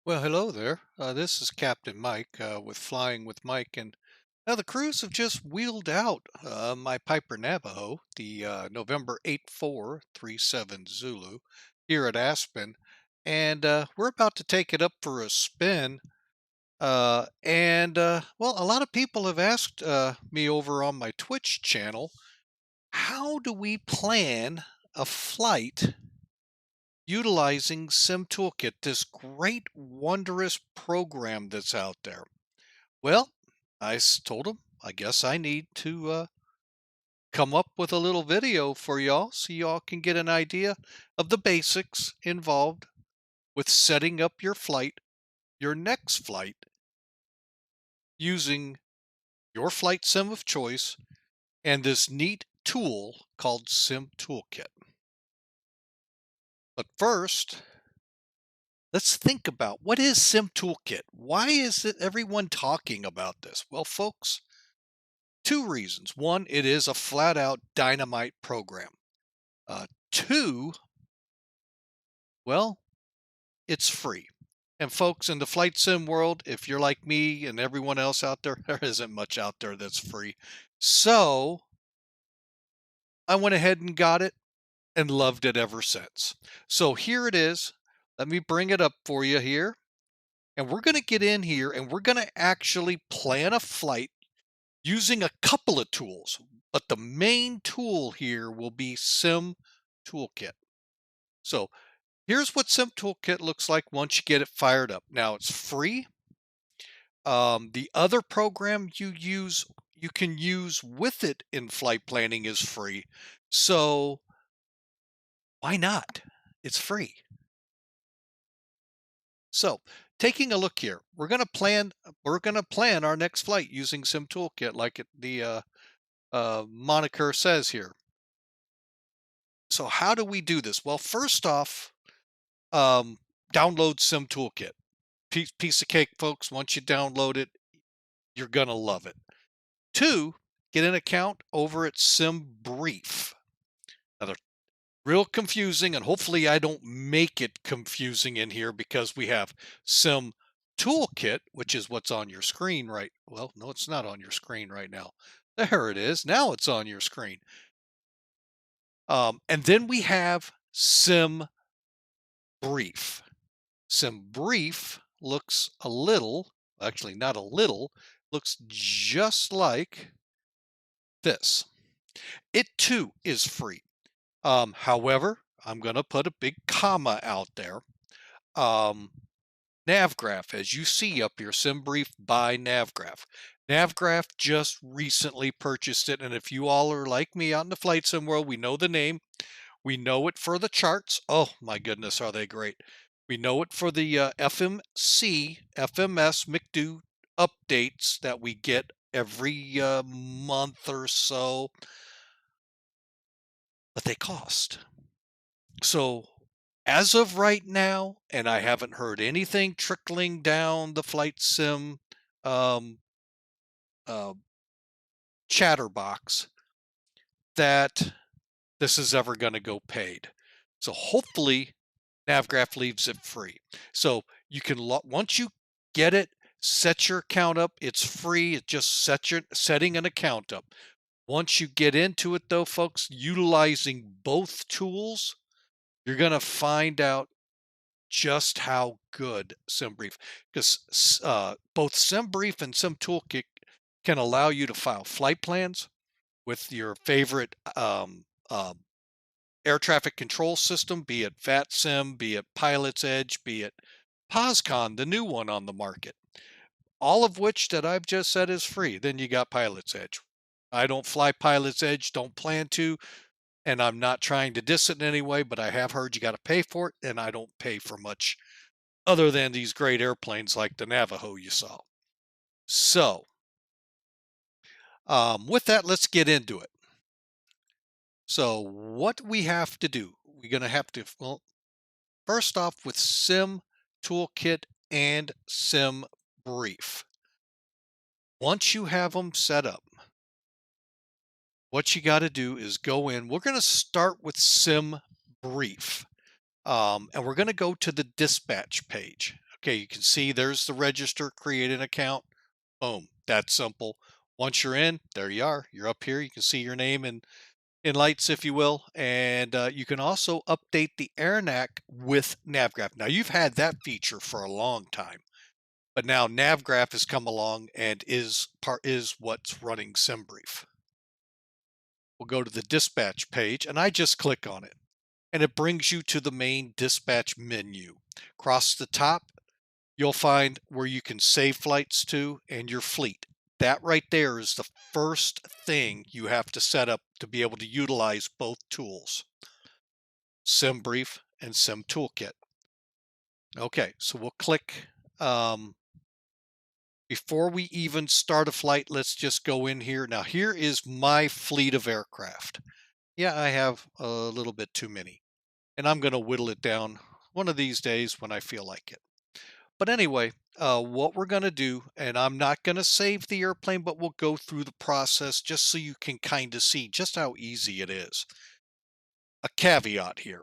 Well, hello there. This is Captain Mike with Flying with Mike, and now the crews have just wheeled out my Piper Navajo, the November 8437 Zulu, here at Aspen, and we're about to take it up for a spin. Well, a lot of people have asked me over on my Twitch channel, how do we plan a flight utilizing SimToolkit, this great, wondrous program that's out there? Well, told them, I guess I need to come up with a little video for y'all so y'all can get an idea of the basics involved with setting up your flight, your next flight, using your flight sim of choice and this neat tool called SimToolkit. But first, let's think about, what is SimToolkit? Why is everyone talking about this? Well, folks, two reasons. One, it is a flat out dynamite program. Two, well, it's free. And folks, in the flight sim world, if you're like me and everyone else out there, there isn't much out there that's free. So I went ahead and got it and loved it ever since. So here it is. Let me bring it up for you here. And we're going to get in here and we're going to actually plan a flight using a couple of tools. But the main tool here will be SimToolkit. So here's what SimToolkit looks like once you get it fired up. Now it's free. The other program you can use with it in flight planning is free. So why not? It's free. So taking a look here, we're going to plan our next flight using SimToolkit, like the moniker says here. So how do we do this? Well, first off, download SimToolkit. Piece of cake, folks. Once you download it, you're going to love it. Two, get an account over at SimBrief. Now, they're real confusing, and hopefully I don't make it confusing in here, because we have SimToolkit, which is what's on your screen right. Well, no, it's not on your screen right now. There it is. Now it's on your screen. And then we have SimBrief. SimBrief looks a little, actually not a little, looks just like this. It too is free. However, I'm going to put a big comma out there. Navgraph, as you see up here, SimBrief by Navgraph. Navgraph just recently purchased it, and if you all are like me out in the flight sim world, we know the name. We know it for the charts. Oh my goodness, are they great. We know it for the FMS McDo updates that we get every month or so, but they cost. So as of right now, and I haven't heard anything trickling down the flight sim um, chatterbox that this is ever going to go paid. So hopefully Navgraph leaves it free. So you can, once you get it, set your account up. It's free. It's just setting an account up. Once you get into it, though, folks, utilizing both tools, you're going to find out just how good SimBrief, because both SimBrief and SimToolkit can allow you to file flight plans with your favorite air traffic control system, be it VATSIM, be it Pilot's Edge, be it PosCon, the new one on the market. All of which that I've just said is free. Then you got Pilot's Edge. I don't fly Pilot's Edge, don't plan to, and I'm not trying to diss it in any way, but I have heard you got to pay for it, and I don't pay for much other than these great airplanes like the Navajo you saw. So, with that, let's get into it. So, what we have to do, we're going to have to, well, first off with SimToolkit and SimBrief. Once you have them set up, what you got to do is go in. We're going to start with SimBrief, and we're going to go to the dispatch page. Okay, you can see there's the register, create an account. Boom, that's simple. Once you're in, there you are. You're up here. You can see your name in lights, if you will, and you can also update the AirNav with NavGraph. Now, you've had that feature for a long time, but now NavGraph has come along and is what's running SimBrief. We'll go to the dispatch page, and I just click on it, and it brings you to the main dispatch menu. Across the top, you'll find where you can save flights to and your fleet. That right there is the first thing you have to set up to be able to utilize both tools, SimBrief and SimToolkit. Okay, so we'll click. Before we even start a flight, let's just go in here. Now, here is my fleet of aircraft. Yeah, I have a little bit too many, and I'm going to whittle it down one of these days when I feel like it. But anyway, what we're going to do, and I'm not going to save the airplane, but we'll go through the process just so you can kind of see just how easy it is. A caveat here,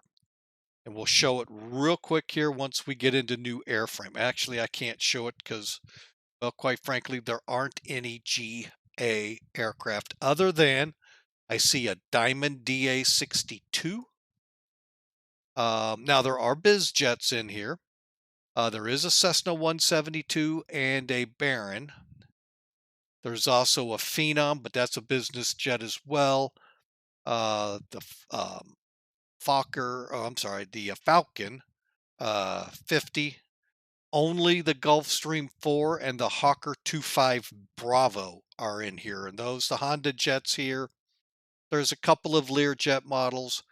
and we'll show it real quick here once we get into new airframe. Actually, I can't show it because, well, quite frankly, there aren't any GA aircraft other than I see a Diamond DA62. Now, there are biz jets in here. There is a Cessna 172 and a Baron. There's also a Phenom, but that's a business jet as well. The Fokker, oh, I'm sorry, the Falcon 50. Only the Gulfstream 4 and the Hawker 25 Bravo are in here. And those, the Honda jets here. There's a couple of Learjet models.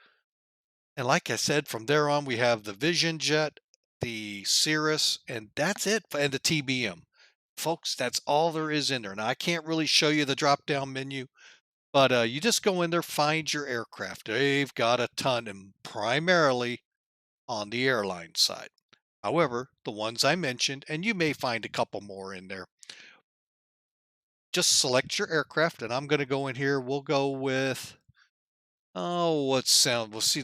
And like I said, from there on, we have the Vision Jet, the Cirrus, and that's it, and the TBM. Folks, that's all there is in there. Now, I can't really show you the drop-down menu, but you just go in there, find your aircraft. They've got a ton, and primarily on the airline side. However, the ones I mentioned, and you may find a couple more in there, just select your aircraft, and I'm going to go in here. We'll go with, oh, what sound? We'll see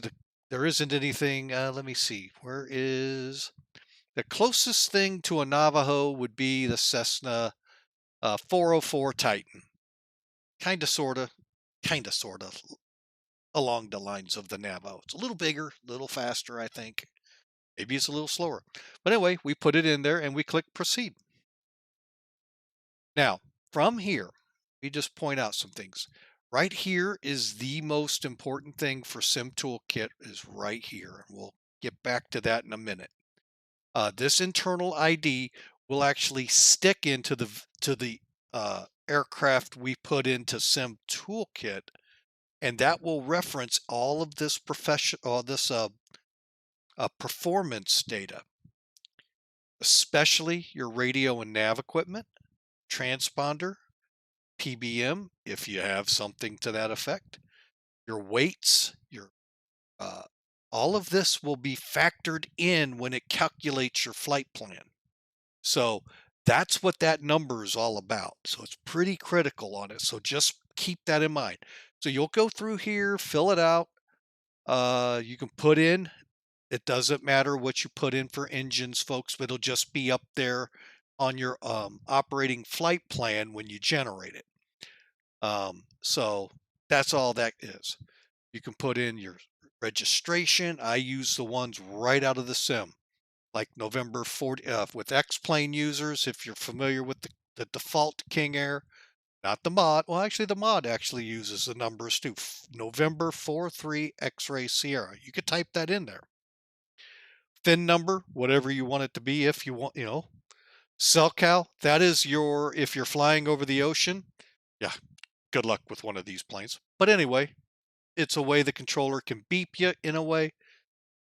there isn't anything. Let me see. Where is the closest thing to a Navajo would be the Cessna 404 Titan. Kind of, sort of along the lines of the Navajo. It's a little bigger, a little faster, I think. Maybe it's a little slower. But anyway, we put it in there and we click proceed. Now, from here, we just point out some things. Right here is the most important thing for SimToolkit is right here. We'll get back to that in a minute. This internal ID will actually stick into the aircraft we put into SimToolkit, and that will reference all of this performance data, especially your radio and nav equipment, transponder, PBM, if you have something to that effect, your weights, all of this will be factored in when it calculates your flight plan. So that's what that number is all about. So it's pretty critical on it. So just keep that in mind. So you'll go through here, fill it out. You can put in, it doesn't matter what you put in for engines, folks, but it'll just be up there on your operating flight plan when you generate it. So that's all that is. You can put in your registration. I use the ones right out of the sim, like November 40 with X-Plane users. If you're familiar with the default King Air, not the mod. Well, actually, the mod actually uses the numbers too. November 43 X-Ray Sierra. You could type that in there. fin number, whatever you want it to be, if you want, SELCAL, that is your, if you're flying over the ocean, yeah, good luck with one of these planes. But anyway, it's a way the controller can beep you in a way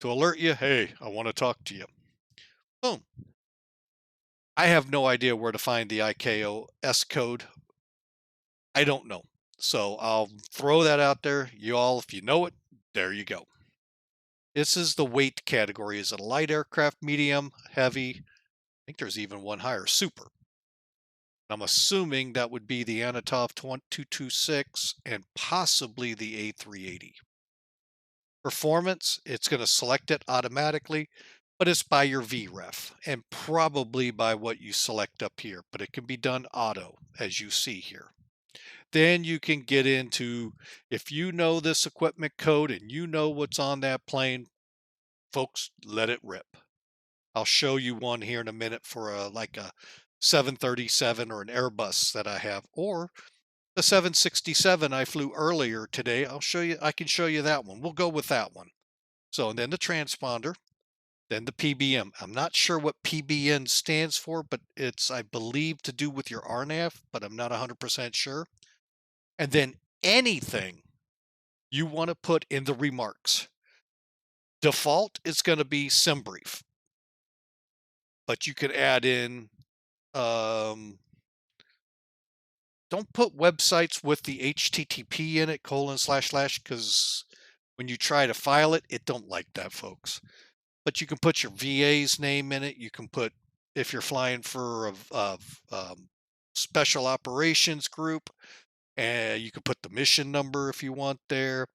to alert you, hey, I want to talk to you. Boom. I have no idea where to find the IKOS code. I don't know. So I'll throw that out there. You all, if you know it, there you go. This is the weight category. Is it a light aircraft, medium, heavy? I think there's even one higher, super. I'm assuming that would be the Antonov 226 and possibly the A380. Performance, it's going to select it automatically, but it's by your VREF and probably by what you select up here, but it can be done auto, as you see here. Then you can get into, if you know this equipment code and you know what's on that plane, folks, let it rip. I'll show you one here in a minute for like a 737 or an Airbus that I have, or the 767 I flew earlier today. I'll show you, I can show you that one. We'll go with that one. So, and then the transponder, then the PBM. I'm not sure what PBN stands for, but it's, I believe, to do with your RNAV, but I'm not 100% sure. And then anything you want to put in the remarks. Default is going to be SimBrief, but you could add in, don't put websites with the HTTP in it, :/ because when you try to file it, it don't like that, folks. But you can put your VA's name in it. You can put, if you're flying for a special operations group, and you can put the mission number if you want there,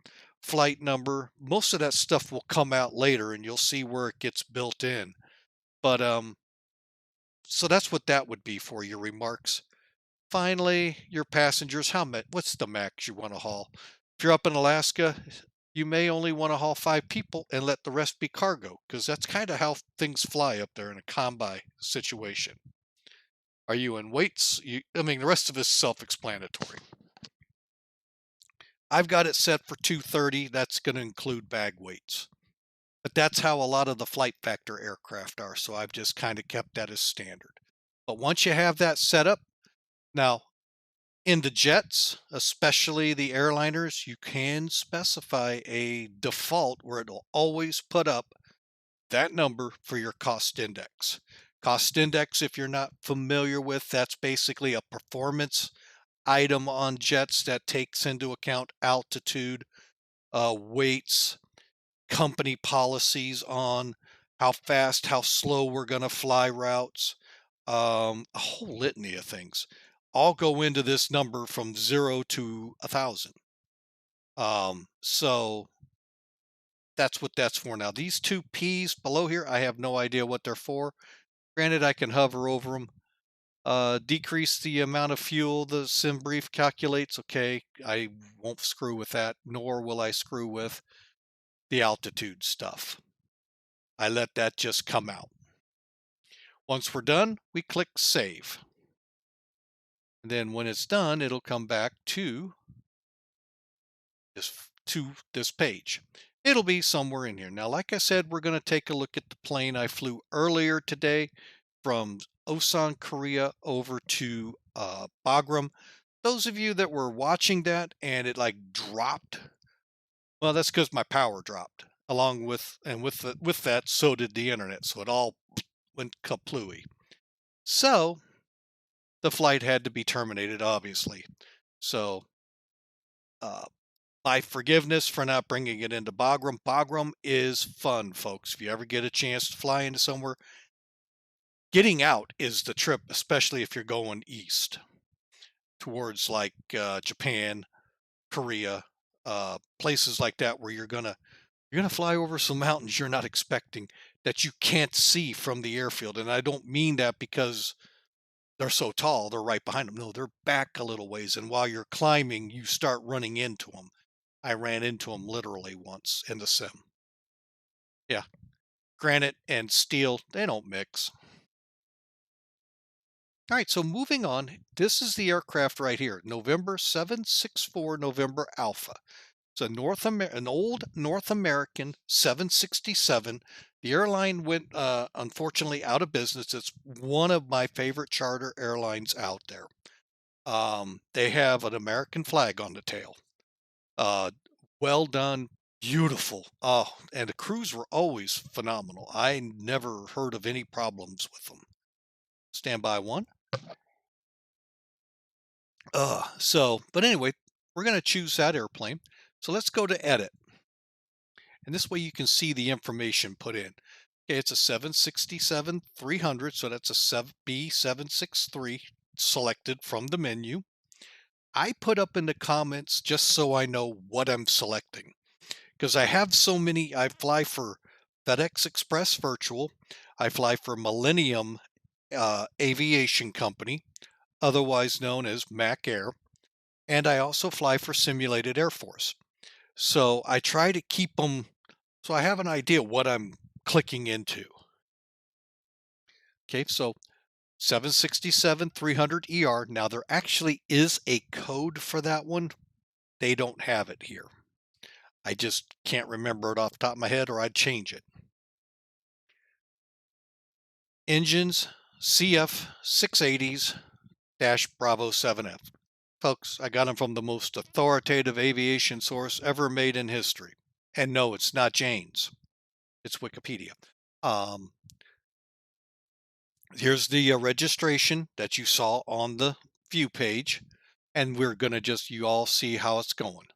flight number. Most of that stuff will come out later, and you'll see where it gets built in. But so that's what that would be for your remarks. Finally, your passengers, what's the max you want to haul? If you're up in Alaska, you may only want to haul 5 people and let the rest be cargo, because that's kind of how things fly up there in a combi situation. Are you in weights? I mean, the rest of it is self-explanatory. I've got it set for 230. That's going to include bag weights. But that's how a lot of the flight factor aircraft are, so I've just kind of kept that as standard. But once you have that set up, now in the jets, especially the airliners, you can specify a default where it'll always put up that number for your cost index. Cost index, if you're not familiar with, that's basically a performance item on jets that takes into account altitude, weights, company policies on how fast, how slow we're going to fly routes, a whole litany of things all go into this number from 0 to 1,000. So that's what that's for. Now, these 2 P's below here, I have no idea what they're for. Granted, I can hover over them. Decrease the amount of fuel the SimBrief calculates. Okay, I won't screw with that, nor will I screw with the altitude stuff. I let that just come out. Once we're done, we click Save. And then when it's done, it'll come back to this page. It'll be somewhere in here. Now, like I said, we're going to take a look at the plane I flew earlier today from Osan, Korea over to Bagram. Those of you that were watching that and it like dropped, well, that's because my power dropped along with, and with that, so did the internet. So it all went kaplooey. So the flight had to be terminated, obviously. So my forgiveness for not bringing it into Bagram. Bagram is fun, folks. If you ever get a chance to fly into somewhere, getting out is the trip, especially if you're going east towards like Japan, Korea, places like that where you're gonna fly over some mountains you're not expecting that you can't see from the airfield. And I don't mean that because they're so tall, they're right behind them. No, they're back a little ways. And while you're climbing, you start running into them. I ran into them literally once in the sim. Yeah. Granite and steel, they don't mix. All right, so moving on, this is the aircraft right here, November 764 November Alpha. It's an old North American 767 The airline went, unfortunately out of business. It's one of my favorite charter airlines out there. They have an American flag on the tail. Uh, well done, beautiful. Oh, and the crews were always phenomenal. I never heard of any problems with them. Stand by one. But anyway, we're going to choose that airplane. So let's go to edit. And this way you can see the information put in. Okay, it's a 767-300, so that's a B763 selected from the menu. I put up in the comments just so I know what I'm selecting because I have so many. I fly for FedEx Express Virtual. I fly for Millennium Aviation Company, otherwise known as Mac Air. And I also fly for Simulated Air Force. So I try to keep them so I have an idea what I'm clicking into. Okay, so 767-300ER. Now there actually is a code for that one. They don't have it here. I just can't remember it off the top of my head or I'd change it. Engines CF680s-Bravo 7F. Folks, I got them from the most authoritative aviation source ever made in history. And no, it's not Jane's. It's Wikipedia. Here's the registration that you saw on the view page. And we're going to you all see how it's going.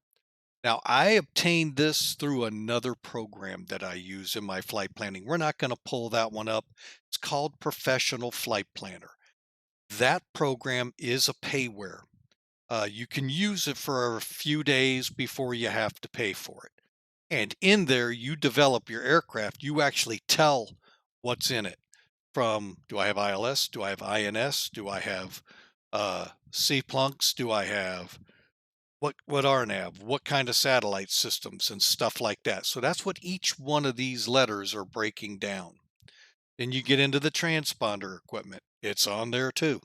Now, I obtained this through another program that I use in my flight planning. We're not going to pull that one up. It's called Professional Flight Planner. That program is a payware. You can use it for a few days before you have to pay for it. And in there, you develop your aircraft. You actually tell what's in it. From do I have ILS? Do I have INS? Do I have C-plunks? Do I have what RNAV? What kind of satellite systems and stuff like that? So that's what each one of these letters are breaking down. Then you get into the transponder equipment. It's on there too.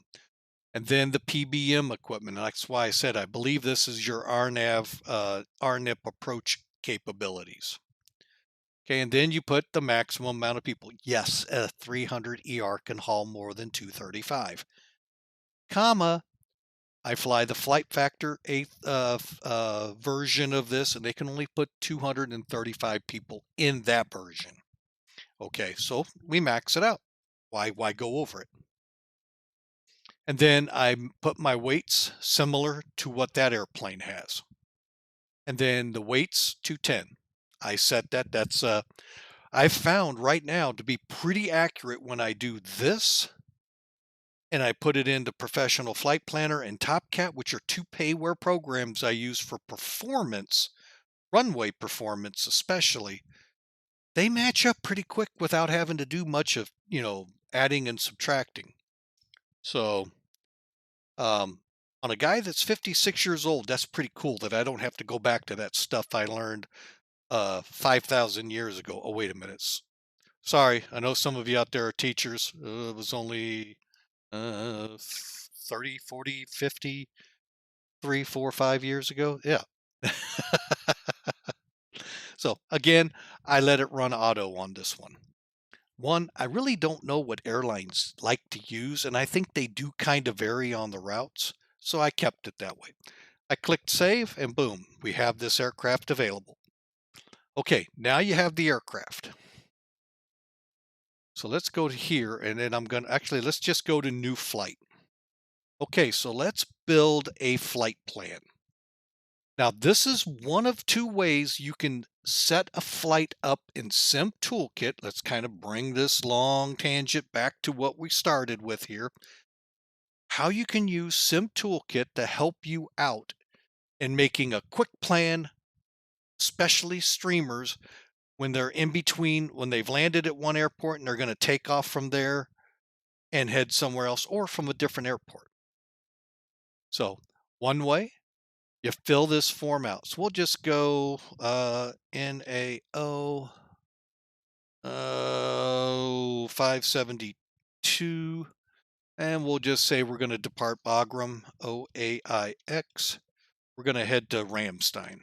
And then the PBM equipment. That's why I said I believe this is your RNIP approach capabilities. Okay, and then you put the maximum amount of people. Yes, a 300 ER can haul more than 235. Comma, I fly the Flight Factor 8th version of this, and they can only put 235 people in that version. Okay, so we max it out. Why go over it? And then I put my weights similar to what that airplane has. And then the weights 210. I set that. That's I've found right now to be pretty accurate when I do this and I put it into Professional Flight Planner and TopCat, which are two payware programs I use for performance, runway performance especially. They match up pretty quick without having to do much of, adding and subtracting. So, on a guy that's 56 years old, that's pretty cool that I don't have to go back to that stuff I learned 5,000 years ago. Oh, wait a minute. Sorry, I know some of you out there are teachers. It was only 30, 40, 50, 3, 4, 5 years ago. Yeah. So again, I let it run auto on this one. One, I really don't know what airlines like to use, and I think they do kind of vary on the routes. So I kept it that way. I clicked save and boom, we have this aircraft available. Okay, now you have the aircraft. So let's go to here and then let's just go to new flight. Okay, so let's build a flight plan. Now, this is one of two ways you can set a flight up in SimToolkit. Let's kind of bring this long tangent back to what we started with here. How you can use SimToolkit to help you out in making a quick plan, especially streamers when they're in between, when they've landed at one airport and they're going to take off from there and head somewhere else or from a different airport. So, one way, you fill this form out. So we'll just go NAO 572, and we'll just say we're going to depart Bagram, OAIX. We're going to head to Ramstein.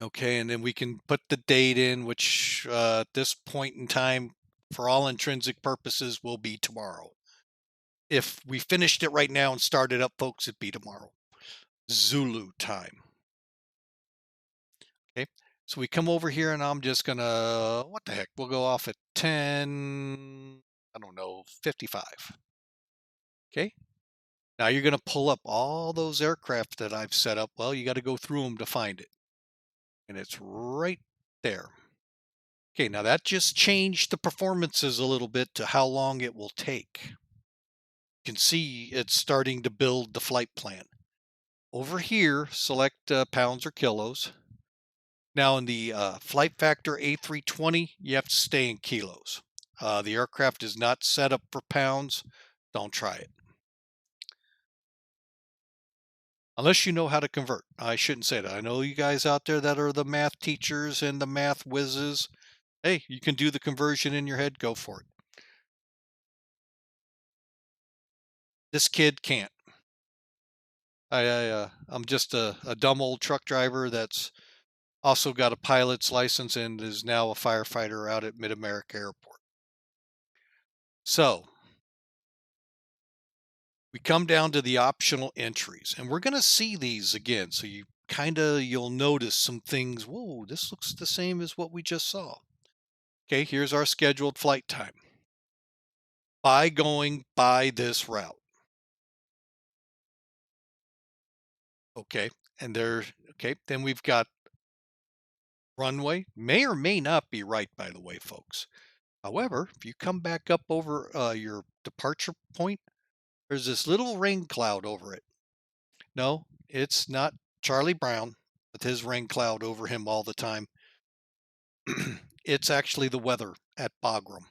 Okay, and then we can put the date in, which at this point in time, for all intrinsic purposes, will be tomorrow. If we finished it right now and started up, folks, it'd be tomorrow. Zulu time. Okay, so we come over here and I'm just gonna, what the heck, we'll go off at 10, I don't know, 55. Okay, now you're gonna pull up all those aircraft that I've set up. Well, you got to go through them to find it. And it's right there. Okay, now that just changed the performances a little bit to how long it will take. You can see it's starting to build the flight plan. Over here, select pounds or kilos. Now in the Flight Factor A320, you have to stay in kilos. The aircraft is not set up for pounds. Don't try it. Unless you know how to convert. I shouldn't say that. I know you guys out there that are the math teachers and the math whizzes. Hey, you can do the conversion in your head. Go for it. This kid can't. I'm just a dumb old truck driver that's also got a pilot's license and is now a firefighter out at Mid-America Airport. So we come down to the optional entries, and we're going to see these again. So you'll notice some things. Whoa, this looks the same as what we just saw. Okay, here's our scheduled flight time. By going by this route. Okay, then we've got runway. May or may not be right, by the way, folks. However, if you come back up over your departure point, there's this little rain cloud over it. No, it's not Charlie Brown with his rain cloud over him all the time. It's actually the weather at Bagram.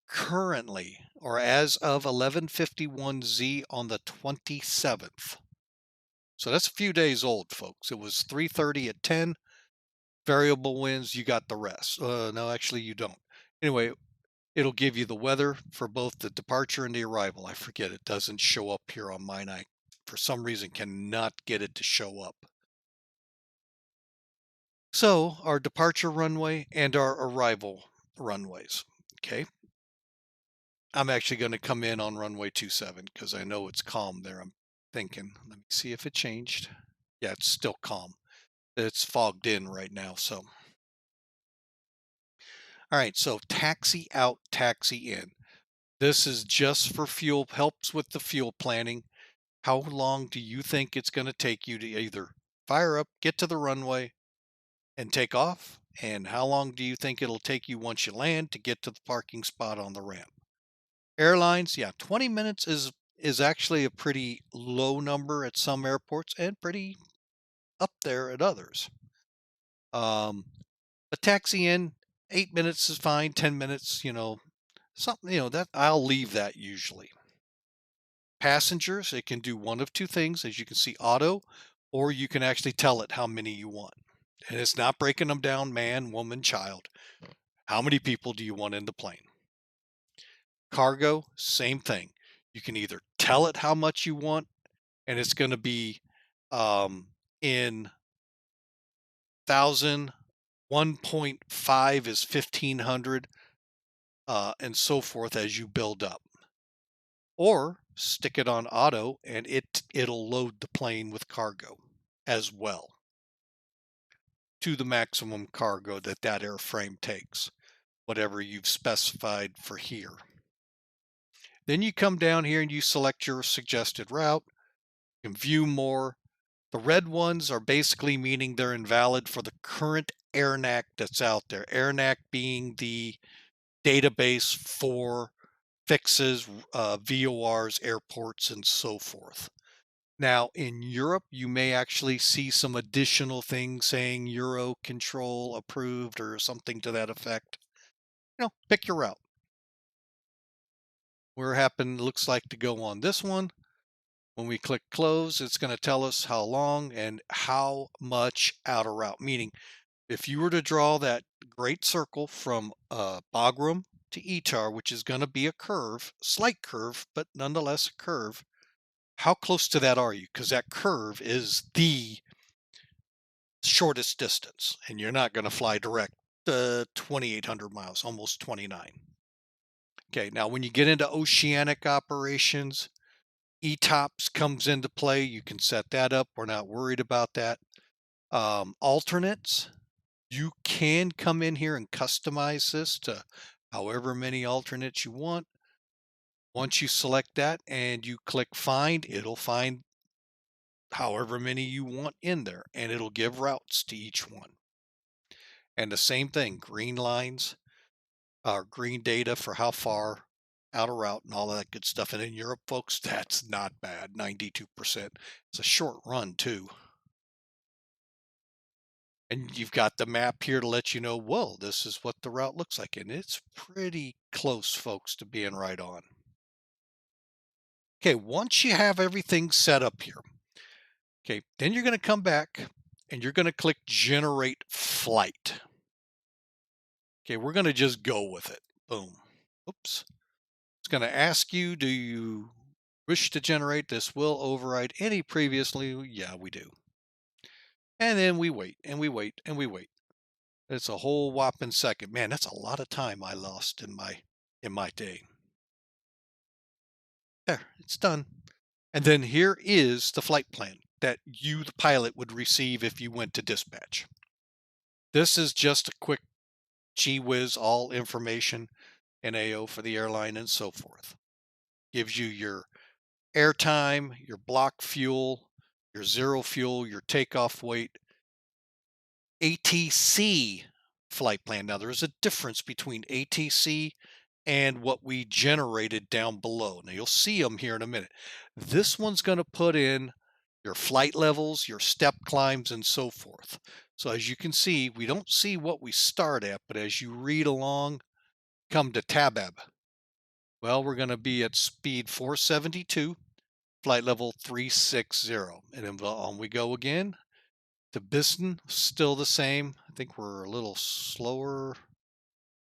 Currently, or as of 11:51 Z on the 27th. So that's a few days old, folks. It was 3:30 at 10. Variable winds, you got the rest. No, actually, you don't. Anyway, it'll give you the weather for both the departure and the arrival. I forget, it doesn't show up here on mine. I, for some reason, cannot get it to show up. So our departure runway and our arrival runways. Okay. I'm actually going to come in on runway 27 because I know it's calm there. I'm thinking, let me see if it changed. Yeah, it's still calm. It's fogged in right now. So, all right. So taxi out, taxi in. This is just for fuel, helps with the fuel planning. How long do you think it's going to take you to either fire up, get to the runway, and take off? And how long do you think it'll take you once you land to get to the parking spot on the ramp? Airlines, yeah, 20 minutes is actually a pretty low number at some airports and pretty up there at others. A taxi in, 8 minutes is fine, 10 minutes, something, that I'll leave that usually. Passengers, it can do one of two things, as you can see, auto, or you can actually tell it how many you want. And it's not breaking them down, man, woman, child. How many people do you want in the plane? Cargo, same thing. You can either tell it how much you want, and it's going to be in 1,000, 1.5 is 1,500, and so forth as you build up. Or stick it on auto, and it'll load the plane with cargo as well to the maximum cargo that airframe takes, whatever you've specified for here. Then you come down here and you select your suggested route. You can view more. The red ones are basically meaning they're invalid for the current AirNac that's out there. AirNac being the database for fixes, VORs, airports, and so forth. Now, in Europe, you may actually see some additional things saying Euro control approved or something to that effect. Pick your route. Looks like to go on this one. When we click close, it's going to tell us how long and how much outer route. Meaning, if you were to draw that great circle from Bagram to Itar, which is going to be a curve, slight curve, but nonetheless a curve, how close to that are you? Because that curve is the shortest distance, and you're not going to fly direct 2,800 miles, almost 29. Okay, now when you get into oceanic operations, ETOPS comes into play. You can set that up. We're not worried about that. Alternates, you can come in here and customize this to however many alternates you want. Once you select that and you click find, it'll find however many you want in there, and it'll give routes to each one. And the same thing, green lines are green data for how far out of route and all of that good stuff. And in Europe, folks, that's not bad, 92%. It's a short run too. And you've got the map here to let you know, whoa, this is what the route looks like. And it's pretty close, folks, to being right on. Okay, once you have everything set up here, okay, then you're going to come back and you're going to click Generate Flight. Okay, we're going to just go with it. Boom. Oops. It's going to ask you, do you wish to generate? This will override any previously. Yeah, we do. And then we wait and we wait and we wait. It's a whole whopping second. Man, that's a lot of time I lost in my day. There, it's done. And then here is the flight plan that you, the pilot, would receive if you went to dispatch. This is just a quick gee whiz, all information, NAO for the airline and so forth. Gives you your airtime, your block fuel, your zero fuel, your takeoff weight, ATC flight plan. Now, there's a difference between ATC and what we generated down below. Now, you'll see them here in a minute. This one's going to put in your flight levels, your step climbs, and so forth. So as you can see, we don't see what we start at, but as you read along, come to Tabab. Well, we're going to be at speed 472, flight level 360. And then on we go again. To Biston, still the same. I think we're a little slower.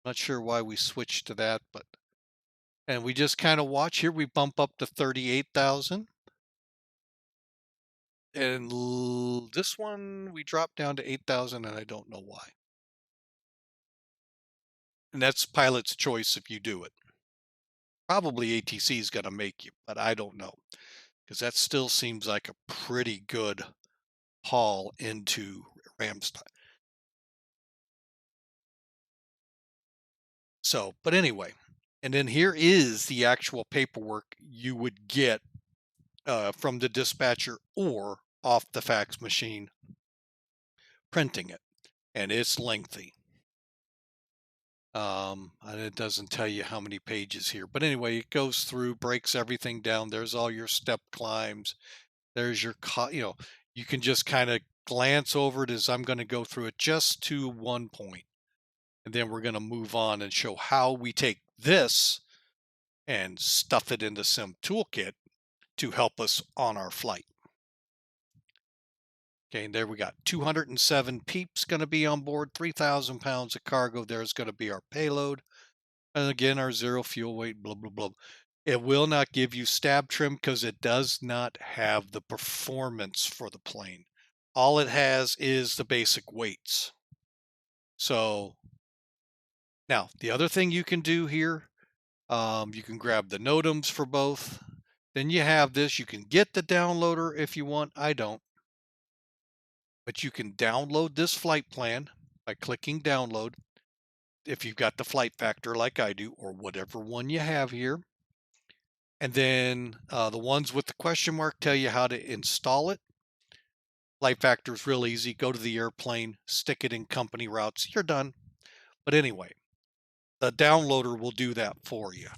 Not sure why we switched to that, but and we just kind of watch here. We bump up to 38,000. And this one, we drop down to 8,000, and I don't know why. And that's pilot's choice if you do it. Probably ATC is going to make you, but I don't know. Because that still seems like a pretty good haul into Ramstein. So, but anyway, and then here is the actual paperwork you would get from the dispatcher or off the fax machine printing it. And it's lengthy. And it doesn't tell you how many pages here. But anyway, it goes through, breaks everything down. There's all your step climbs. There's your, you can just kind of glance over it as I'm going to go through it just to one point. And then we're going to move on and show how we take this and stuff it into SimToolkit to help us on our flight. Okay, and there we got 207 peeps going to be on board, 3,000 pounds of cargo. There's going to be our payload. And again, our zero fuel weight, blah, blah, blah. It will not give you stab trim because it does not have the performance for the plane. All it has is the basic weights. So now the other thing you can do here, you can grab the NOTAMs for both. Then you have this. You can get the downloader if you want. I don't. But you can download this flight plan by clicking download if you've got the flight factor like I do, or whatever one you have here. And then the ones with the question mark tell you how to install it. Flight factor is real easy. Go to the airplane, stick it in company routes, you're done. But anyway, the downloader will do that for you.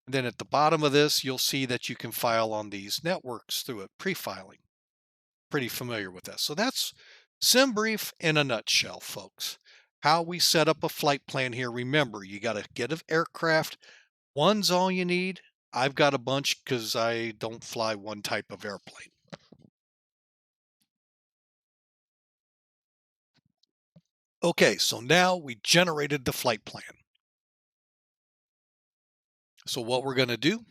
And then at the bottom of this, you'll see that you can file on these networks through it, pre-filing. Pretty familiar with that. So that's SimBrief in a nutshell, folks. How we set up a flight plan here. Remember, you got to get an aircraft. One's all you need. I've got a bunch because I don't fly one type of airplane. Okay, so now we generated the flight plan. So what we're going to do,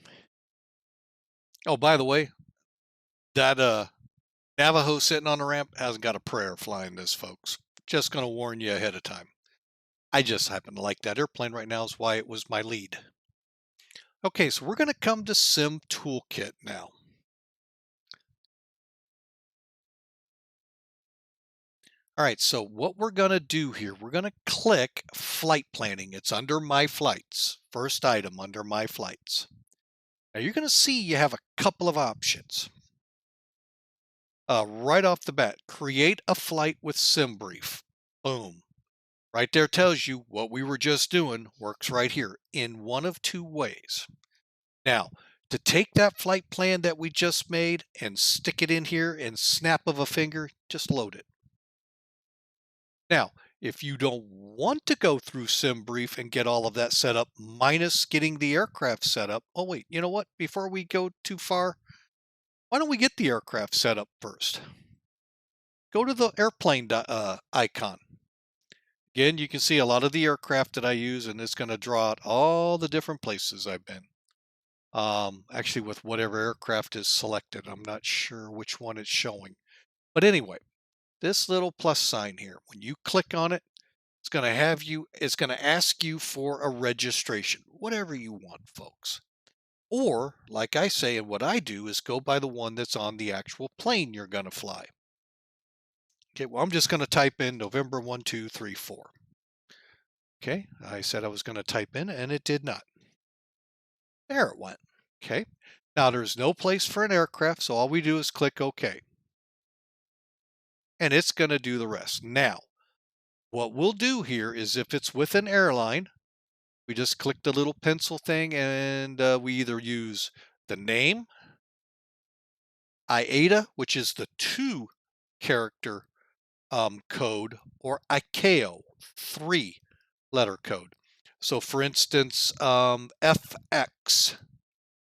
oh, by the way, that Navajo sitting on the ramp hasn't got a prayer flying this, folks. Just going to warn you ahead of time. I just happen to like that airplane right now is why it was my lead. Okay, so we're going to come to SimToolkit now. All right, so what we're going to do here, we're going to click flight planning. It's under my flights, first item under my flights. Now you're going to see you have a couple of options. Right off the bat, create a flight with SimBrief. Boom. Right there tells you what we were just doing works right here in one of two ways. Now, to take that flight plan that we just made and stick it in here and snap of a finger, just load it. Now, if you don't want to go through SimBrief and get all of that set up, minus getting the aircraft set up. Oh, wait, you know what? Before we go too far, why don't we get the aircraft set up first? Go to the airplane icon. Again, you can see a lot of the aircraft that I use, and it's going to draw out all the different places I've been. Actually, with whatever aircraft is selected, I'm not sure which one it's showing. But anyway, this little plus sign here, when you click on it, it's going to ask you for a registration, whatever you want, folks. Or, like I say, and what I do is go by the one that's on the actual plane you're going to fly. Okay, well, I'm just going to type in November 1234. Okay, I said I was going to type in, and it did not. There it went. Okay, now there's no place for an aircraft, so all we do is click OK. And it's going to do the rest. Now, what we'll do here is if it's with an airline, we just click the little pencil thing and we either use the name, IATA, which is the 2-character code, or ICAO, 3-letter code. So for instance, FX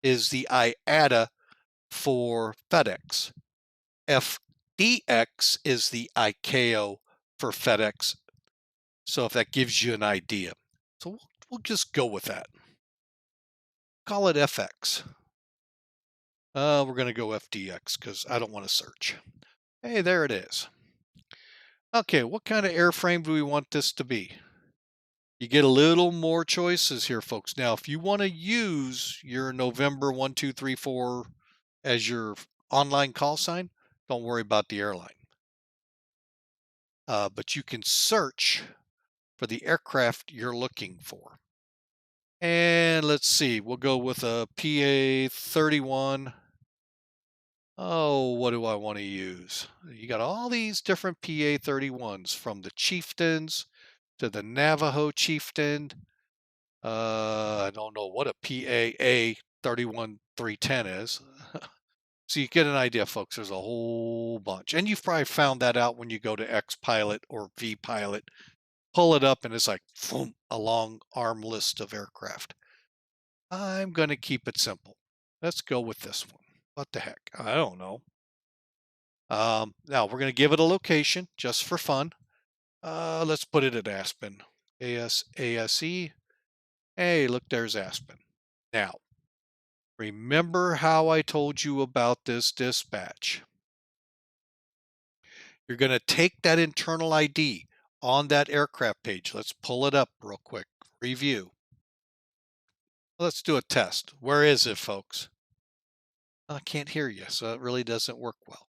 is the IATA for FedEx. FDX is the ICAO for FedEx. So if that gives you an idea. So we'll just go with that. Call it FX. We're going to go FDX because I don't want to search. Hey, there it is. Okay, what kind of airframe do we want this to be? You get a little more choices here, folks. Now, if you want to use your November 1234 as your online call sign, don't worry about the airline. But you can search for the aircraft you're looking for. And let's see, we'll go with a PA-31. Oh, what do I want to use? You got all these different PA-31s from the Chieftains to the Navajo Chieftain. I don't know what a PAA 31310 is. So you get an idea, folks. There's a whole bunch. And you've probably found that out when you go to X-Pilot or V-Pilot. Pull it up and it's like, boom, a long arm list of aircraft. I'm going to keep it simple. Let's go with this one. What the heck? I don't know. Now we're going to give it a location just for fun. Let's put it at Aspen. ASE. Hey, look, there's Aspen. Now, remember how I told you about this dispatch. You're going to take that internal ID on that aircraft page. Let's pull it up real quick. Review. Let's do a test. Where is it, folks? I can't hear you, so it really doesn't work well.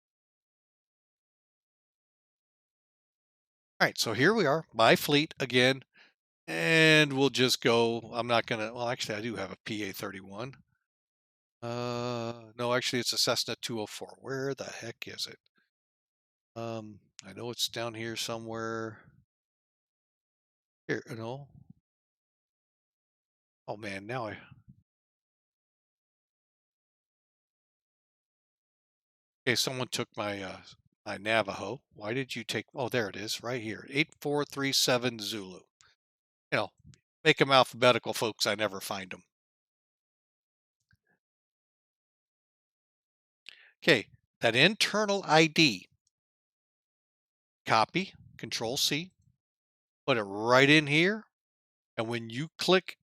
All right, so here we are, my fleet again, and we'll just go. I'm not going to, well, actually, I do have a PA-31. No, actually, it's a Cessna 204. Where the heck is it? I know it's down here somewhere. Here, no. Oh man, now okay, someone took my my Navajo. Why did you take? Oh, there it is, right here. 8437 Zulu. You know, make them alphabetical, folks. I never find them. Okay, that internal ID. Copy, Control C, put it right in here, and when you click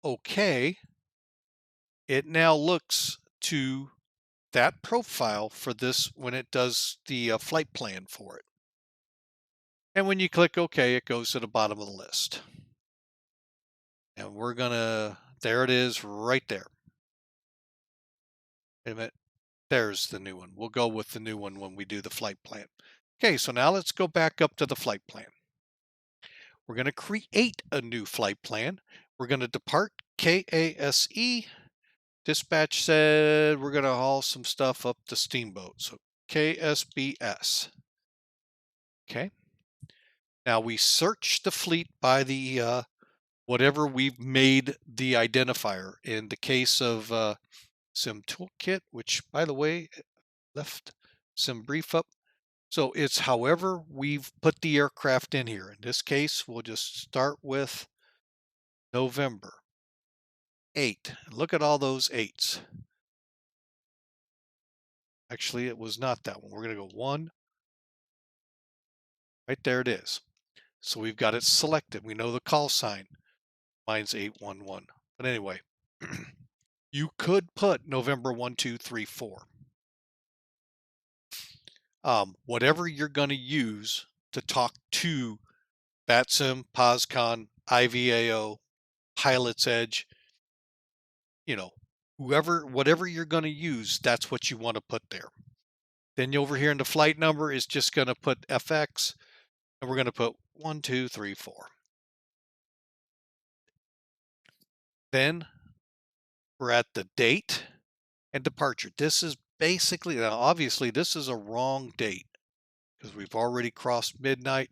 OK, it now looks to that profile for this when it does the flight plan for it. And when you click OK, it goes to the bottom of the list. And we're gonna, there it is right there. Wait a minute, there's the new one. We'll go with the new one when we do the flight plan. Okay, so now let's go back up to the flight plan. We're going to create a new flight plan. We're going to depart KASE. Dispatch said we're going to haul some stuff up the steamboat. So KSBS. Okay. Now we search the fleet by the whatever we've made the identifier. In the case of SimToolkit, which by the way, left SimBrief up. So it's however we've put the aircraft in here. In this case, we'll just start with November 8. Look at all those 8s. Actually, it was not that one. We're going to go 1. Right there it is. So we've got it selected. We know the call sign. Mine's 811. But anyway, you could put November 1, 2, 3, 4. Whatever you're going to use to talk to BATSIM, POSCON, IVAO, Pilot's Edge, you know, whatever you're going to use, that's what you want to put there. Then over here in the flight number is just going to put FX, and we're going to put 1, 2, 3, 4. Then we're at the date and departure. This is basically, now obviously this is a wrong date because we've already crossed midnight.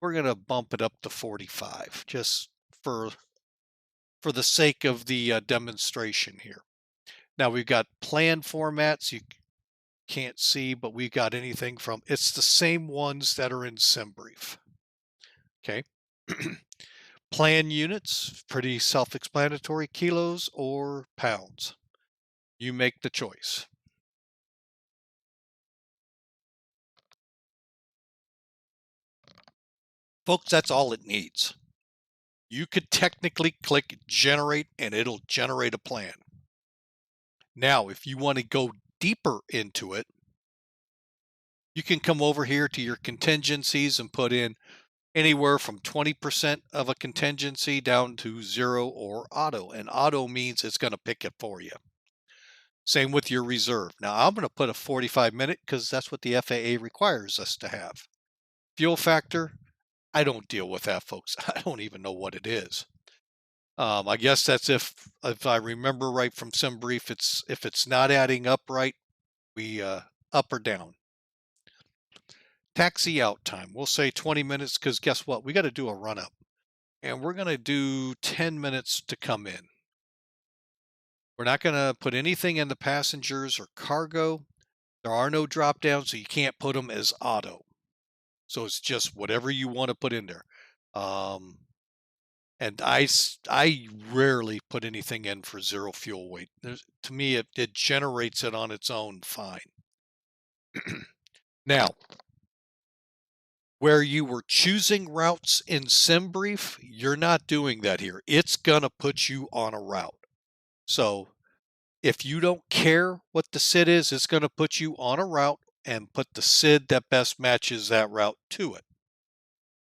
We're going to bump it up to 45 just for the sake of the demonstration here. Now we've got plan formats. You can't see, but we've got anything from, it's the same ones that are in SimBrief. Okay. Plan units, pretty self-explanatory, kilos or pounds. You make the choice. Folks, that's all it needs. You could technically click generate and it'll generate a plan. Now, if you want to go deeper into it, you can come over here to your contingencies and put in anywhere from 20% of a contingency down to 0 or auto. And auto means it's going to pick it for you. Same with your reserve. Now I'm going to put a 45-minute because that's what the FAA requires us to have. Fuel factor, I don't deal with that, folks. I don't even know what it is. I guess that's if I remember right from SimBrief, if it's not adding up right, we up or down. Taxi out time, we'll say 20 minutes because guess what? We got to do a run up. And we're going to do 10 minutes to come in. We're not going to put anything in the passengers or cargo. There are no drop downs, so you can't put them as auto. So it's just whatever you want to put in there. And I rarely put anything in for 0 fuel weight. To me, it generates it on its own fine. Now, where you were choosing routes in SimBrief, you're not doing that here. It's going to put you on a route. So if you don't care what the SID is, it's going to put you on a route and put the SID that best matches that route to it.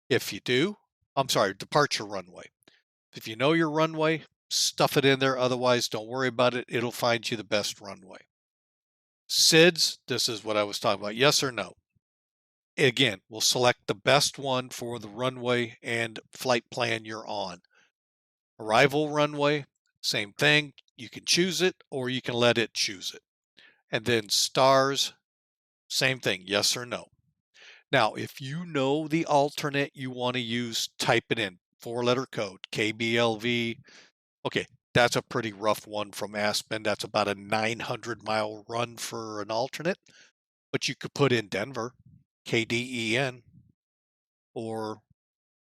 If you do, I'm sorry, departure runway. If you know your runway, stuff it in there. Otherwise, don't worry about it. It'll find you the best runway. SIDs, this is what I was talking about. Yes or no? Again, we'll select the best one for the runway and flight plan you're on. Arrival runway, same thing. You can choose it or you can let it choose it. And then stars, same thing, yes or no. Now, if you know the alternate you want to use, type it in. 4-letter code, KBLV. Okay, that's a pretty rough one from Aspen. That's about a 900-mile run for an alternate. But you could put in Denver, KDEN, or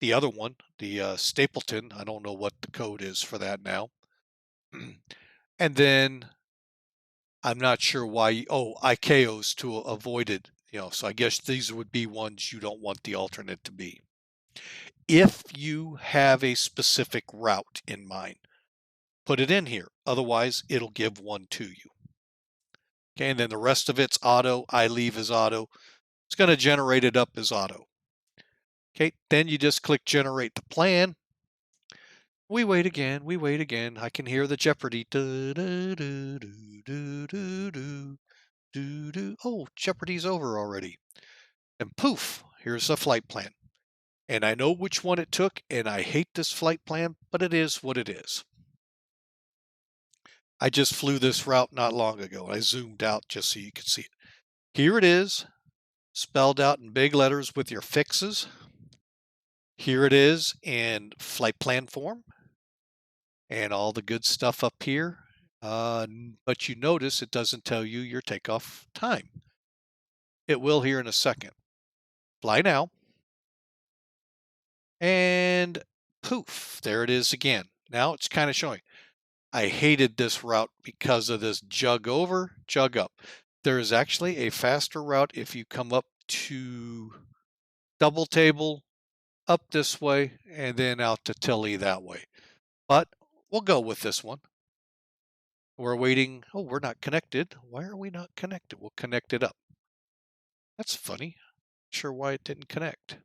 the other one, the Stapleton. I don't know what the code is for that now. And then I'm not sure why, ICAOs to avoid it, so I guess these would be ones you don't want the alternate to be. If you have a specific route in mind, put it in here. Otherwise, it'll give one to you. Okay, and then the rest of it's auto. I leave as auto. It's going to generate it up as auto. Okay, then you just click generate the plan. We wait again. We wait again. I can hear the Jeopardy. Do, do, do, do, do, do, do, do, do. Oh, Jeopardy's over already. And poof, here's the flight plan. And I know which one it took, and I hate this flight plan, but it is what it is. I just flew this route not long ago. I zoomed out just so you could see it. Here it is, spelled out in big letters with your fixes. Here it is in flight plan form and all the good stuff up here. But you notice it doesn't tell you your takeoff time. It will here in a second. Fly now. And poof, there it is again. Now it's kind of showing. I hated this route because of this jug over, jug up. There is actually a faster route if you come up to double table, up this way, and then out to Tilly that way. But we'll go with this one. We're waiting. Oh, we're not connected. Why are we not connected? We'll connect it up. That's funny. Not sure why it didn't connect.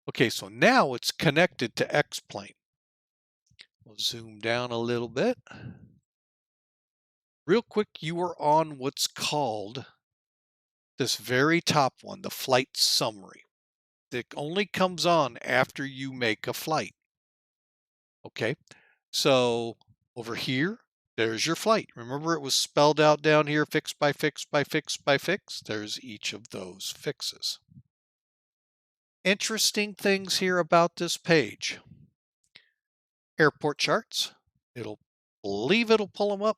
Okay, so now it's connected to X-plane. We'll zoom down a little bit. Real quick, you are on what's called this very top one, the flight summary. That only comes on after you make a flight. Okay, so over here, there's your flight. Remember it was spelled out down here, fix by fix by fix by fix? There's each of those fixes. Interesting things here about this page. Airport charts. It'll pull them up.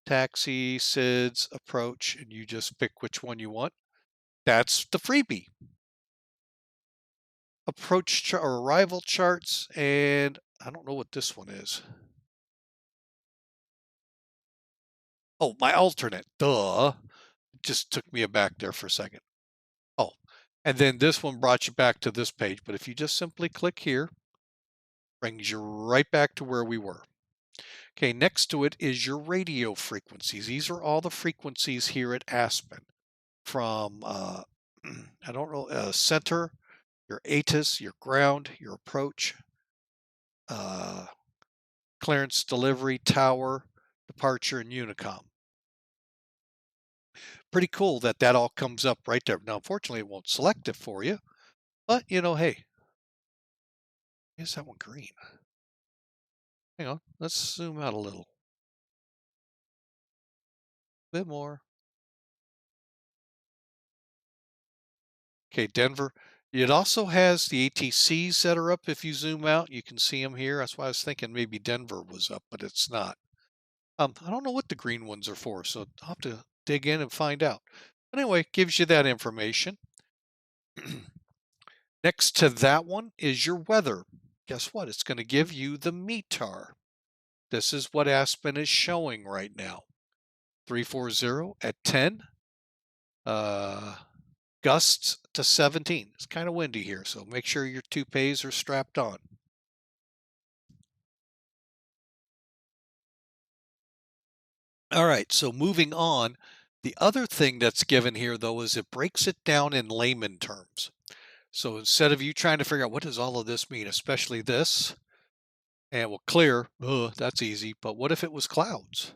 Taxi, SIDS, approach, and you just pick which one you want. That's the freebie. Approach or arrival charts, and I don't know what this one is. Oh, my alternate. Duh. It just took me aback there for a second. Oh, and then this one brought you back to this page. But if you just simply click here, brings you right back to where we were. Okay, next to it is your radio frequencies. These are all the frequencies here at Aspen. From, I don't know, center, your ATIS, your ground, your approach, clearance, delivery, tower, departure, and Unicom. Pretty cool that that all comes up right there. Now, unfortunately, it won't select it for you, but you know, hey, is that one green? Hang on, let's zoom out a little bit more. Okay, Denver. It also has the ATCs that are up. If you zoom out, you can see them here. That's why I was thinking maybe Denver was up, but it's not. I don't know what the green ones are for, so I'll have to dig in and find out. But anyway, it gives you that information. Next to that one is your weather. Guess what? It's going to give you the METAR. This is what Aspen is showing right now. 340 at 10. Gusts to 17. It's kind of windy here, so make sure your toupees are strapped on. All right, so moving on. The other thing that's given here, though, is it breaks it down in layman terms. So instead of you trying to figure out what does all of this mean, especially this, and well, clear, that's easy. But what if it was clouds?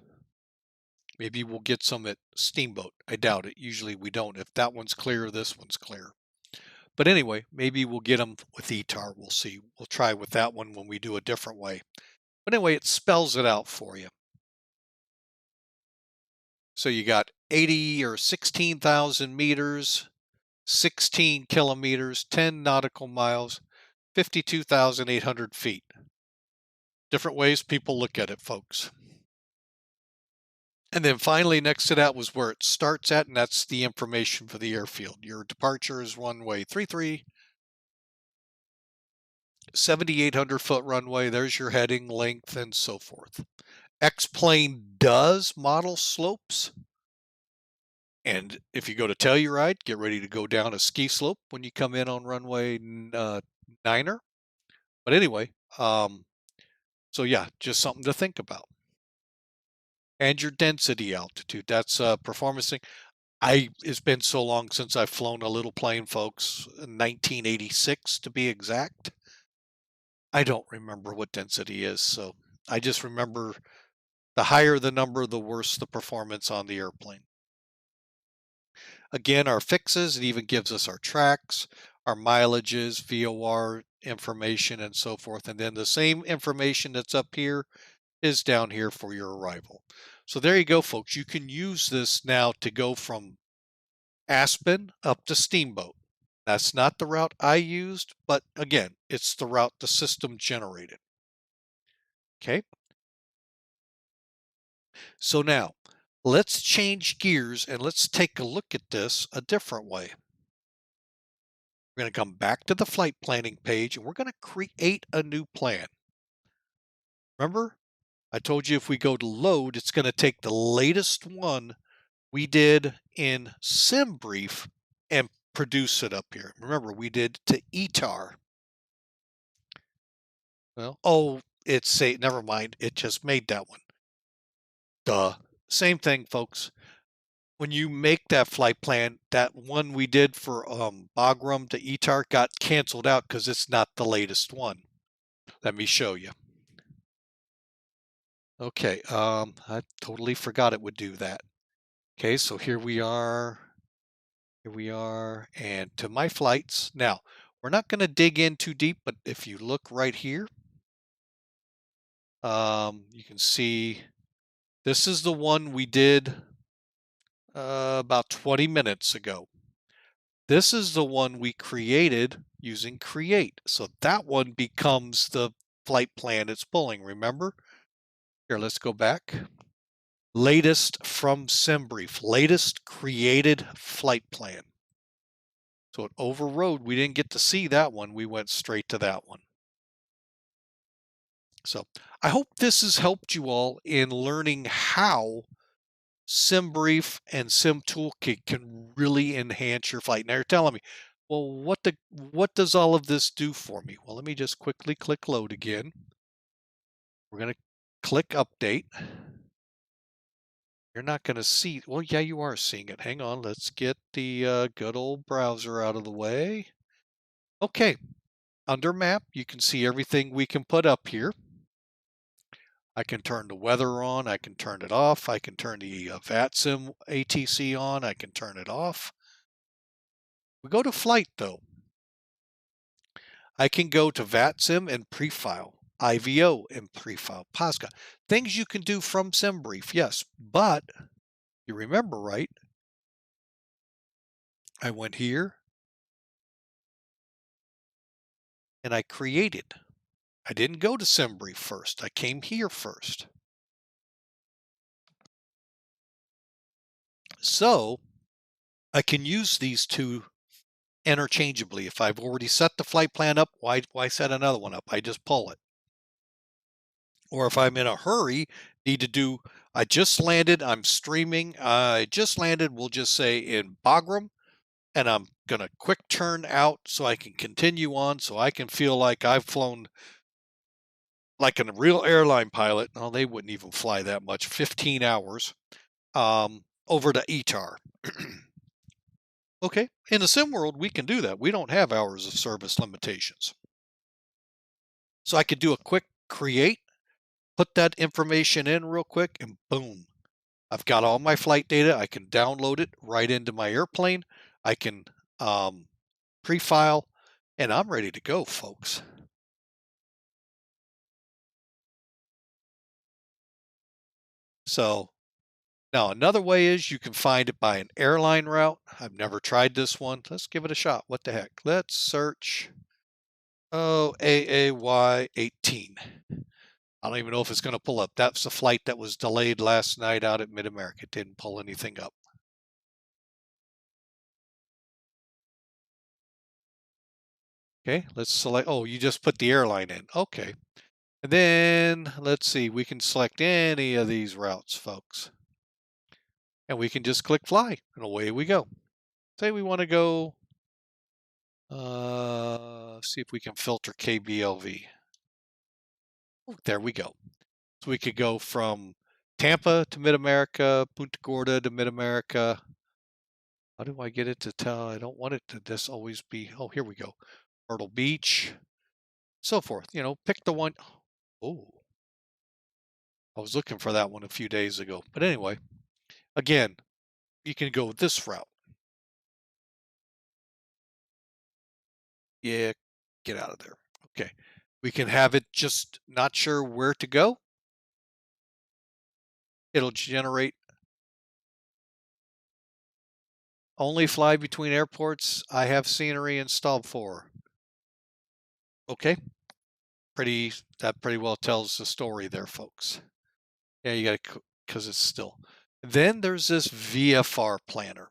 Maybe we'll get some at Steamboat. I doubt it. Usually we don't. If that one's clear, this one's clear. But anyway, maybe we'll get them with ETAR. We'll see. We'll try with that one when we do a different way. But anyway, it spells it out for you. So you got 80 or 16,000 meters, 16 kilometers, 10 nautical miles, 52,800 feet. Different ways people look at it, folks. And then finally, next to that was where it starts at, and that's the information for the airfield. Your departure is runway 33, 7,800 foot runway. There's your heading, length, and so forth. X-plane does model slopes. And if you go to Telluride, get ready to go down a ski slope when you come in on runway 9er. But anyway, so yeah, just something to think about. and your density altitude. That's performance thing. It's been so long since I've flown a little plane, folks. 1986 to be exact. I don't remember what density is, so I just remember the higher the number, the worse the performance on the airplane. Again, our fixes, it even gives us our tracks, our mileages, VOR information, and so forth. And then the same information that's up here is down here for your arrival. So there you go, folks. You can use this now to go from Aspen up to Steamboat. That's not the route I used, but again, it's the route the system generated. Okay. So now let's change gears and let's take a look at this a different way. We're going to come back to the flight planning page and we're going to create a new plan. Remember, I told you if we go to load, it's going to take the latest one we did in SimBrief and produce it up here. Remember, we did to ETAR. Well, oh, never mind. It just made that one. Duh. Same thing, folks. When you make that flight plan, that one we did for Bagram to ETAR got canceled out because it's not the latest one. Let me show you. Okay, I totally forgot it would do that. Okay, so here we are. Here we are, and to my flights. Now, we're not going to dig in too deep, but if you look right here, you can see this is the one we did about 20 minutes ago. This is the one we created using Create. So that one becomes the flight plan it's pulling, remember? Here, let's go back. Latest from SimBrief, latest created flight plan. So it overrode. We didn't get to see that one. We went straight to that one. So I hope this has helped you all in learning how SimBrief and SimToolkit can really enhance your flight. Now you're telling me, well, what does all of this do for me? Well, let me just quickly click load again. We're going to click update. You're not going to see, well, yeah, you are seeing it. Hang on, let's get the good old browser out of the way. Okay, under map, you can see everything we can put up here. I can turn the weather on, I can turn it off, I can turn the VATSIM ATC on, I can turn it off. We go to flight though. I can go to VATSIM and prefile, IVO and prefile, POSCA. Things you can do from SimBrief, yes, but you remember, right? I went here and I created. I didn't go to SimBrief first. I came here first. So I can use these two interchangeably. If I've already set the flight plan up, why set another one up? I just pull it. Or if I'm in a hurry, need to do, I just landed, I'm streaming, I just landed, we'll just say in Bagram, and I'm going to quick turn out so I can continue on, so I can feel like I've flown like a real airline pilot. Oh, they wouldn't even fly that much, 15 hours, over to ETAR. Okay, in the sim world, we can do that. We don't have hours of service limitations. So I could do a quick create, put that information in real quick, and boom, I've got all my flight data. I can download it right into my airplane. I can pre-file, and I'm ready to go, folks. So now another way is you can find it by an airline route. I've never tried this one. Let's give it a shot. What the heck? Let's search AAY 18. I don't even know if it's going to pull up. That's the flight that was delayed last night out at Mid-America. It didn't pull anything up. Okay, let's select, oh, you just put the airline in. Okay. And then let's see, we can select any of these routes, folks. And we can just click fly and away we go. Say we want to go, see if we can filter KBLV. Oh, there we go. So we could go from Tampa to Mid-America, Punta Gorda to Mid-America. How do I get it to tell? I don't want it to just always be, oh, here we go. Myrtle Beach, so forth. You know, pick the one. Oh, I was looking for that one a few days ago. But anyway, again, you can go this route. Yeah, get out of there. Okay. We can have it just not sure where to go. It'll generate only fly between airports I have scenery installed for. Okay. That pretty well tells the story there, folks. Yeah, you got to, because it's still. Then there's this VFR planner.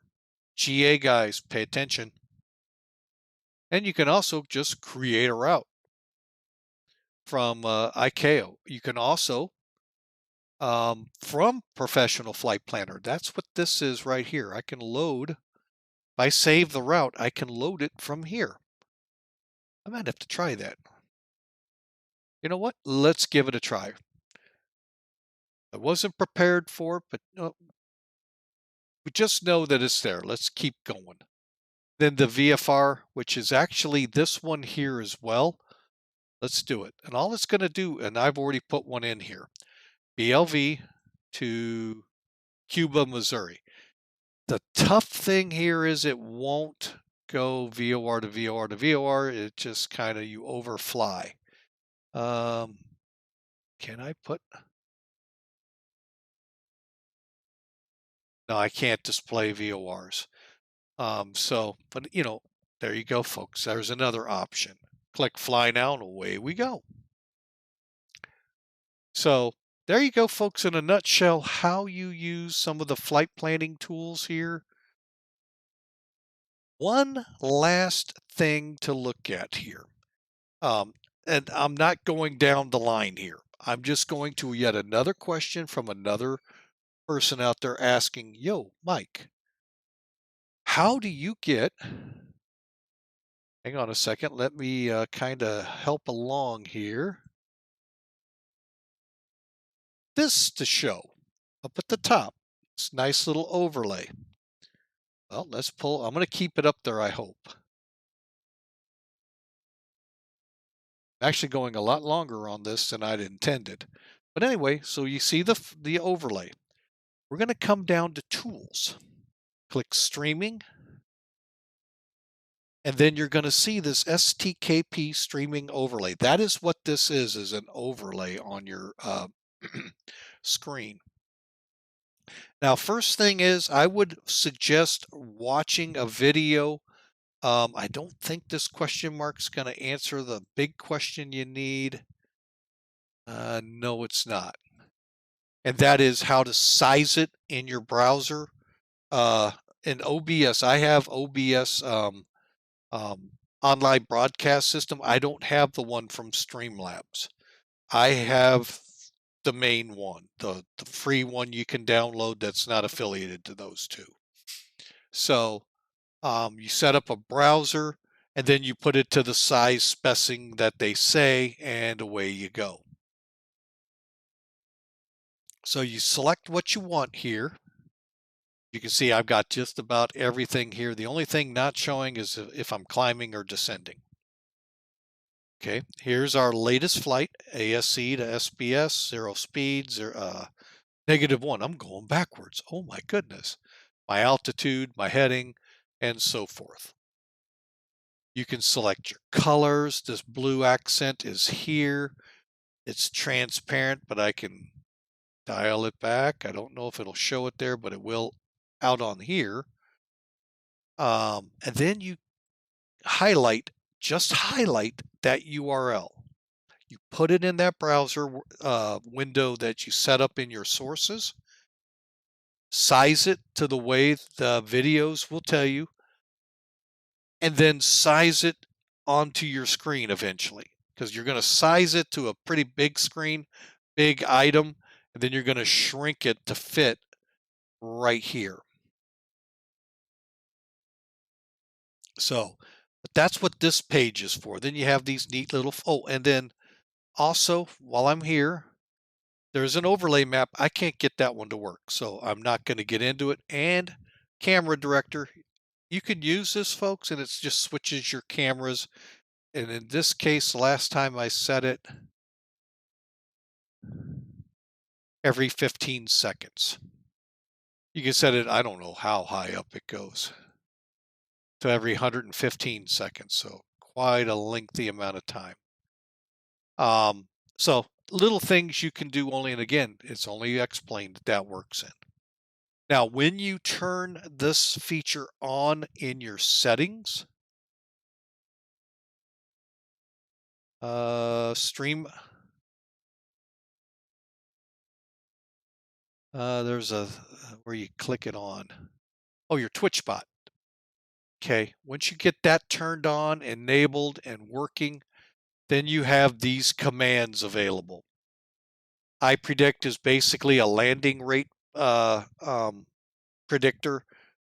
GA guys, pay attention. And you can also just create a route from ICAO. You can also, from Professional Flight Planner, that's what this is right here. I can load, if I save the route, I can load it from here. I might have to try that. You know what? Let's give it a try. I wasn't prepared for it, but we just know that it's there. Let's keep going. Then the VFR, which is actually this one here as well. Let's do it. And all it's going to do, and I've already put one in here, BLV to Cuba, Missouri. The tough thing here is it won't go VOR to VOR to VOR. It just kind of, you overfly. Can I put? No, I can't display VORs. But you know, there you go, folks. There's another option. Click fly now and away we go. So there you go, folks, in a nutshell, how you use some of the flight planning tools here. One last thing to look at here. And I'm not going down the line here. I'm just going to yet another question from another person out there asking, yo, Mike, how do you get, hang on a second, let me kind of help along here. This to show up at the top, this nice little overlay. Well, let's pull, I'm going to keep it up there, I hope. I'm actually going a lot longer on this than I'd intended. But anyway, so you see the overlay. We're going to come down to Tools. Click Streaming. And then you're going to see this STKP streaming overlay. That is what this is an overlay on your screen. Now, first thing is I would suggest watching a video. I don't think this question mark is going to answer the big question you need. No, it's not. And that is how to size it in your browser. In OBS, I have OBS online broadcast system. I don't have the one from Streamlabs. I have the main one, the free one you can download that's not affiliated to those two. So you set up a browser and then you put it to the size spacing that they say, and away you go. So you select what you want here. You can see I've got just about everything here. The only thing not showing is if I'm climbing or descending. Okay, here's our latest flight, ASC to SPS, 0 speed, -1. I'm going backwards. Oh my goodness. My altitude, my heading, and so forth. You can select your colors. This blue accent is here. It's transparent, but I can dial it back. I don't know if it'll show it there, but it will out on here. And then you just highlight that URL. You put it in that browser window that you set up in your sources, size it to the way the videos will tell you, and then size it onto your screen eventually, because you're going to size it to a pretty big screen, big item, and then you're going to shrink it to fit right here. So, but that's what this page is for. Then you have these neat little, oh, and then also while I'm here, There's an overlay map. I can't get that one to work, so I'm not going to get into it. And camera director, you could use this, folks, and it just switches your cameras. And in this case, last time I set it, every 15 seconds. You can set it, I don't know how high up it goes, to every 115 seconds. So quite a lengthy amount of time. So little things you can do only, and again, it's only explained that that works in. Now, when you turn this feature on in your settings, stream, there's a where you click it on. Oh, your Twitch bot. Okay, once you get that turned on, enabled, and working, then you have these commands available. I predict is basically a landing rate predictor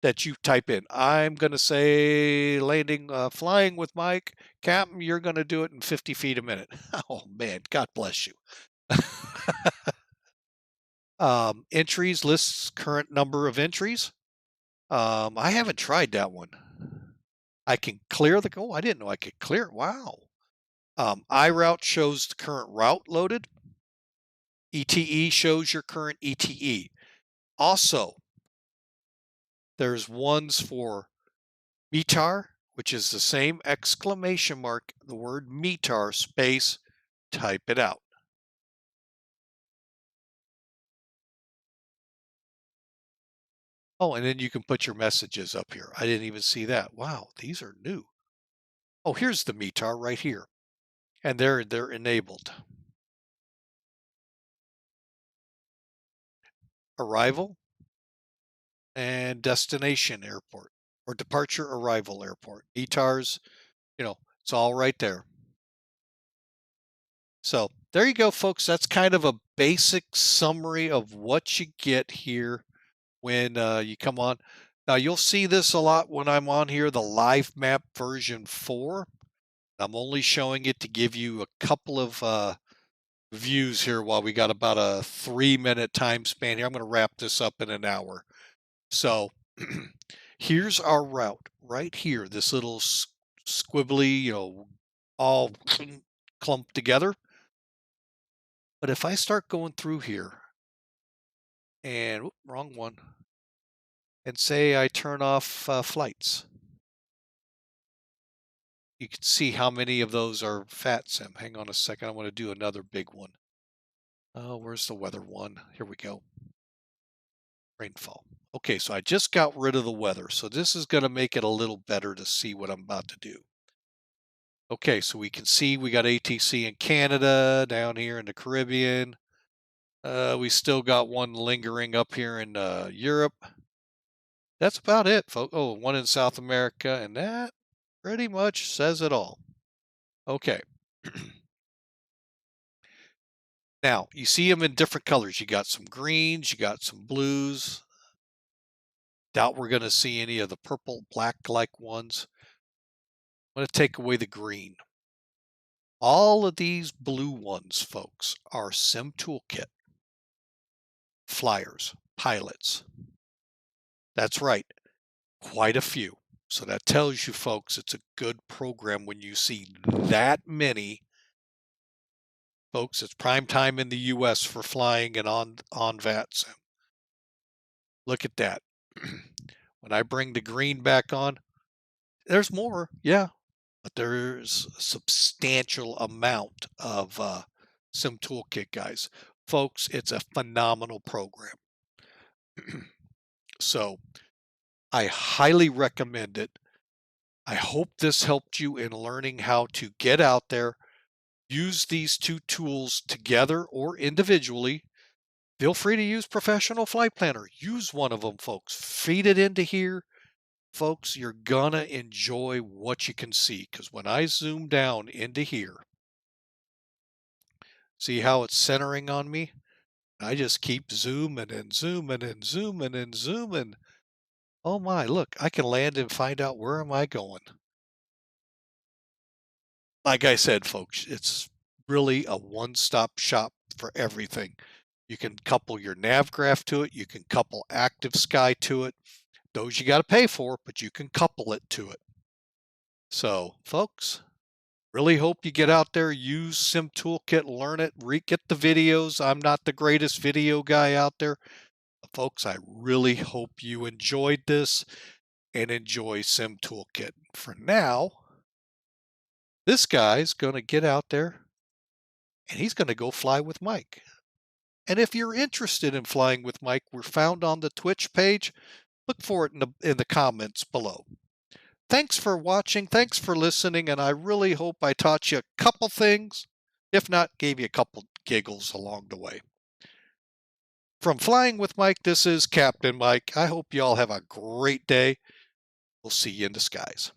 that you type in. I'm going to say landing, flying with Mike. Captain, you're going to do it in 50 feet a minute. Oh, man, God bless you. Entries lists current number of entries. I haven't tried that one. I can clear the, oh, I didn't know I could clear it. Wow. iRoute shows the current route loaded. ETE shows your current ETE. Also, there's ones for METAR, which is the same exclamation mark, the word METAR space, type it out. Oh, and then you can put your messages up here. I didn't even see that. Wow, these are new. Oh, here's the METAR right here. And they're enabled. Arrival and destination airport, or departure arrival airport. METARs, it's all right there. So there you go, folks. That's kind of a basic summary of what you get here when you come on. Now you'll see this a lot when I'm on here, the live map version 4. I'm only showing it to give you a couple of views here while we got about a 3-minute time span here. I'm going to wrap this up in an hour. So here's our route right here, this little squibbly, all clumped together. But if I start going through here and, wrong one, and say I turn off flights, you can see how many of those are FatSim. Hang on a second. I want to do another big one. Oh, where's the weather one? Here we go. Rainfall. Okay, so I just got rid of the weather. So this is going to make it a little better to see what I'm about to do. Okay, so we can see we got ATC in Canada, down here in the Caribbean. We still got one lingering up here in Europe. That's about it, folks. Oh, one in South America, and that pretty much says it all. Okay. Now, you see them in different colors. You got some greens, you got some blues. Doubt we're going to see any of the purple, black-like ones. I'm going to take away the green. All of these blue ones, folks, are SimToolkit flyers, pilots. That's right, quite a few. So that tells you, folks, it's a good program when you see that many. Folks, it's prime time in the U.S. for flying and on VATSIM. Look at that. When I bring the green back on, there's more, yeah, but there's a substantial amount of SimToolkit, guys. Folks, it's a phenomenal program. So I highly recommend it. I hope this helped you in learning how to get out there, use these two tools together or individually. Feel free to use Professional Flight Planner. Use one of them, folks. Feed it into here. Folks, you're gonna enjoy what you can see, because when I zoom down into here, see how it's centering on me? I just keep zooming and zooming and zooming and zooming. Oh my, look, I can land and find out where am I going. Like I said, folks, it's really a one-stop shop for everything. You can couple your nav graph to it. You can couple Active Sky to it. Those you got to pay for, but you can couple it to it. So, folks, really hope you get out there, use SimToolkit, learn it, get the videos. I'm not the greatest video guy out there. But folks, I really hope you enjoyed this and enjoy SimToolkit. For now, this guy's going to get out there and he's going to go fly with Mike. And if you're interested in flying with Mike, we're found on the Twitch page. Look for it in the comments below. Thanks for watching. Thanks for listening. And I really hope I taught you a couple things. If not, gave you a couple giggles along the way. From Flying with Mike, this is Captain Mike. I hope you all have a great day. We'll see you in the skies.